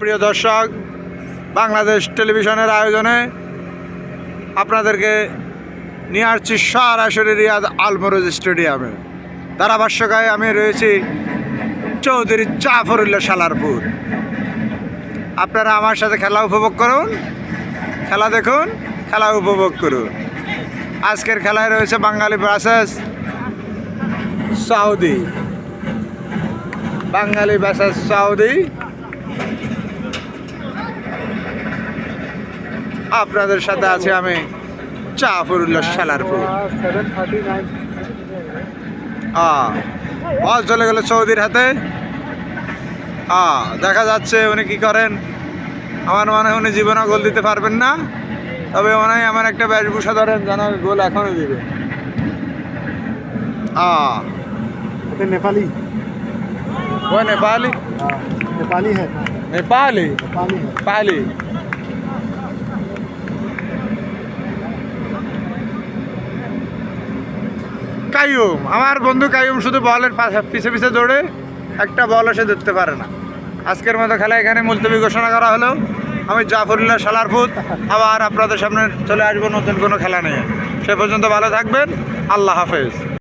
প্রিয় দর্শক, বাংলাদেশ টেলিভিশনের আয়োজনে আপনাদেরকে নিয়ে আসছি সরাসরি রিয়াদ আলমরুজ স্টেডিয়ামে। ধারাভাষ্যকায় আমি রয়েছি চৌধুরী জাফরুল্লাহ সালারপুর। আপনারা আমার সাথে খেলা উপভোগ করুন, খেলা দেখুন, খেলা উপভোগ করুন। আজকের খেলায় রয়েছে বাঙালি ভার্সেস সৌদি। বাঙালি ভার্সেস সৌদি। আপনাদের সাথে আছে আমি জাফরুল্লাহ সালারপুর। বল চলে গেল সৌদির হাতে। দেখা যাচ্ছে উনি কি করেন। আমার মনে হয় উনি জীবনে গোল দিতে পারবেন না, তবে মনে হয় এমন একটা বেশভূষা ধরেন যেন গোল এখনই দিবে। नेपाली वो नेपाली नेपाली है नेपाली नेपाली है नेपाली কাইয়ুম, আমার বন্ধু কাইয়ুম শুধু বলের পিছে পিছে দৌড়ে, একটা বলও সে ধরতে পারে না। আজকের মতো খেলা এখানে মুলতবি ঘোষণা করা হলো। আমি জাফরুল্লাহ সালারপুর আবার আপনাদের সামনে চলে আসবো নতুন কোনো খেলা নিয়ে। সে পর্যন্ত ভালো থাকবেন। আল্লাহ হাফেজ।